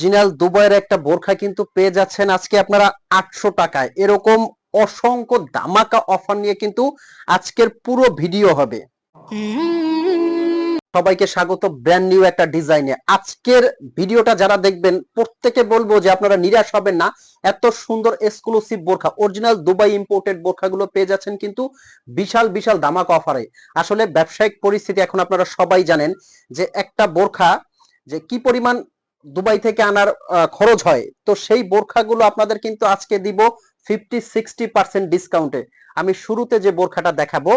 Original দুবাইয়ের একটা বোরখা কিন্তু পেয়ে যাচ্ছেন আজকে আপনারা 800 টাকায়। এরকম অসংখ্য ধামাকা অফার নিয়ে কিন্তু আজকের পুরো ভিডিও হবে। সবাইকে স্বাগত ব্র্যান্ড নিউ একটা ডিজাইনে। আজকের ভিডিওটা যারা দেখবেন প্রত্যেকে বলবো যে আপনারা নিরাশ হবেন না। এত সুন্দর এক্সক্লুসিভ বোরখা, অরিজিনাল দুবাই ইম্পোর্টেড বোরখাগুলো পেয়ে যাচ্ছেন কিন্তু বিশাল বিশাল ধামাকা অফারে। আসলে ব্যবসায়িক পরিস্থিতি এখন আপনারা সবাই জানেন যে একটা বোরখা যে কি পরিমাণ দুবাই থেকে আনার খরচ হয়। তো সেই বোরখাগুলো আপনাদের কিন্তু আজকে দিব 50-60% ডিসকাউন্টে। আমি শুরুতে যে বোরখাটা দেখাবো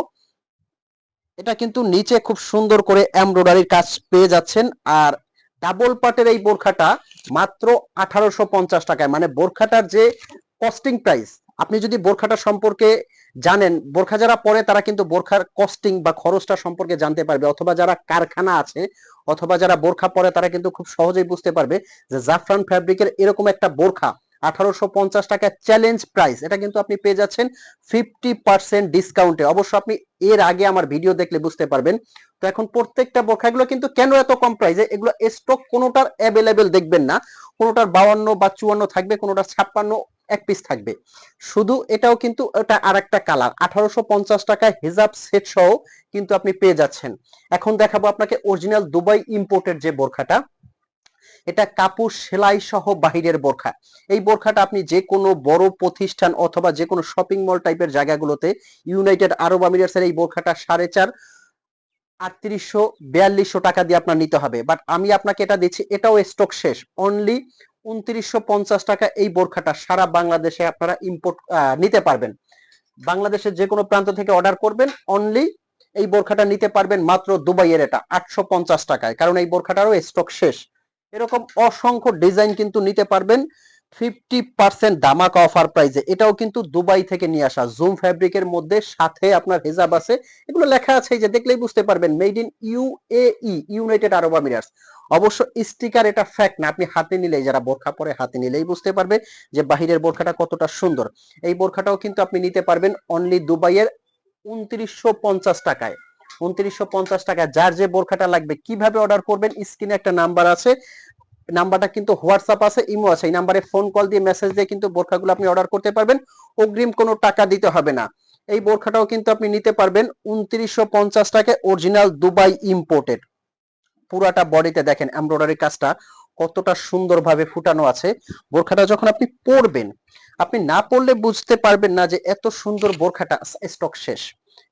এটা কিন্তু নিচে খুব সুন্দর করে এমব্রয়ডারির কাজ পেয়ে যাচ্ছেন। আর ডাবল পাটের এই বোরখাটা মাত্র 1850 টাকায়, মানে বোরখাটার যে কস্টিং প্রাইস, আপনি যদি বোরখাটা সম্পর্কে জানেন, বোরখা যারা পরে তারা কিন্তু বোরখার কস্টিং বা খরচটা সম্পর্কে জানতে পারবে, অথবা যারা কারখানা আছে অথবা যারা বোরখা পরে তারা কিন্তু খুব সহজেই বুঝতে পারবে যে জাফরান ফ্যাব্রিকের এরকম একটা বোরখা 1850 টাকা চ্যালেঞ্জ প্রাইস, এটা কিন্তু আপনি পেয়ে যাচ্ছেন 50% ডিসকাউন্টে। অবশ্য আপনি এর আগে আমার ভিডিও দেখলে বুঝতে পারবেন। তো এখন প্রত্যেকটা বোরখা এগুলো কিন্তু কেন এত কম প্রাইসে, এগুলো স্টক কোনোটার অ্যাভেলেবেল দেখবেন না, কোনোটার 52 বা 54 থাকবে, কোনোটার 56 এক পিস থাকবে শুধু। এটাও কিন্তু এটা আর একটা কালার, 1850 টাকায় হিজাব সেট সহ কিন্তু আপনি পেয়ে যাচ্ছেন। এখন দেখাবো আপনাকে অরিজিনাল দুবাই ইম্পোর্টেড যে বোরখাটা, এটা কাপড় সেলাই সহ বাহিরের বোরখা। এই বোরখাটা আপনি যে কোনো বড় প্রতিষ্ঠান অথবা যে কোনো শপিং মল টাইপের জায়গাগুলোতে, ইউনাইটেড আরব আমিরাতের এই বোরখাটা 4.5 3800-4200 টাকা দিয়ে আপনার নিতে হবে। বাট আমি আপনাকে এটা দিচ্ছি, এটাও স্টক শেষ, অনলি 2950 টাকা এই বোরখাটা সারা বাংলাদেশে আপনারা ইম্পোর্ট নিতে পারবেন। বাংলাদেশের যে কোনো প্রান্ত থেকে অর্ডার করবেন, অনলি এই বোরখাটা নিতে পারবেন মাত্র দুবাইয়ের এটা 850 টাকায়, কারণ এই বোরখাটারও স্টক শেষ। এরকম অসংখ্য ডিজাইন কিন্তু নিতে পারবেন 50% ধামাকা অফার প্রাইসে। এটাও কিন্তু দুবাই থেকে নিয়ে আসা জুম ফ্যাব্রিকের মধ্যে, সাথে আপনার হিজাব আছে, এগুলো লেখা আছে যে দেখলেই বুঝতে পারবেন made in UAE, United Arab Emirates. অবশ্য স্টিকার এটা ফ্যাক্ট না, আপনি হাতে নিলেই, যারা বোরখা পরে হাতে নিলেই বুঝতে পারবে যে বাহিরের বোরখাটা কতটা সুন্দর। এই বোরখাটাও কিন্তু আপনি নিতে পারবেন অনলি দুবাইয়ের 2950 টাকায়। 2950 টাকায় যার যে বোরখাটা লাগবে কিভাবে অর্ডার করবেন, স্ক্রিনে একটা নাম্বার আছে, নাম্বারটা কিন্তু হোয়াটসঅ্যাপ আছে, ইমো আছে, এই নাম্বারে ফোন কল দিয়ে মেসেজ দিয়ে কিন্তু বোরখাগুলো আপনি অর্ডার করতে পারবেন। অগ্রিম কোনো টাকা দিতে হবে না। এই বোরখাটাও কিন্তু আপনি নিতে পারবেন 2950 টাকায়, অরিজিনাল দুবাই ইম্পোর্টেড। পুরাটা বডিতে দেখেন এমব্রয়ডারি কাজটা কতটা সুন্দরভাবে ফুটানো আছে। বোরখাটা যখন আপনি পরবেন, আপনি না পরলে বুঝতে পারবেন না যে এত সুন্দর বোরখাটা স্টক শেষ,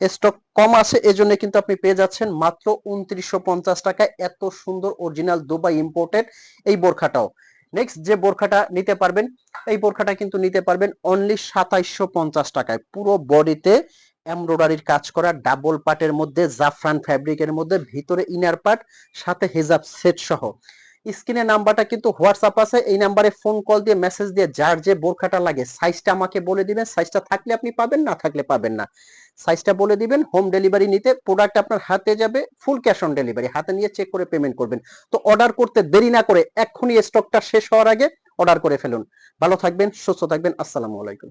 স্টক কম আছে, এজন্য কিন্তু আপনি পেয়ে যাচ্ছেন মাত্র 2950 টাকায় এত সুন্দর অরিজিনাল দুবাই ইম্পোর্টেড এই বোরখাটাও। নেক্সট যে বোরখাটা নিতে পারবেন, এই বোরখাটা কিন্তু নিতে পারবেন অনলি 2750 টাকায়, পুরো বডিতে এমব্রয়ডারির কাজ করা, ডাবল পার্টের মধ্যে, জাফরান ফ্যাব্রিকের মধ্যে, ভিতরে ইনার পার্ট, সাথে হিজাব সেট সহ। স্ক্রিনে নাম্বারটা কিন্তু হোয়াটসঅ্যাপ আছে, এই নাম্বারে ফোন কল দিয়ে মেসেজ দিয়ে যার যে বোরখাটা লাগে সাইজটা আমাকে বলে দিবেন, সাইজটা থাকলে আপনি পাবেন, না থাকলে পাবেন না। সাইজটা বলে দিবেন, হোম ডেলিভারি নিতে, প্রোডাক্ট আপনার হাতে যাবে, ফুল ক্যাশ অন ডেলিভারি, হাতে নিয়ে চেক করে পেমেন্ট করবেন। তো অর্ডার করতে দেরি না করে এক্ষুনি স্টকটা শেষ হওয়ার আগে অর্ডার করে ফেলুন। ভালো থাকবেন, সুস্থ থাকবেন, আসসালামু আলাইকুম।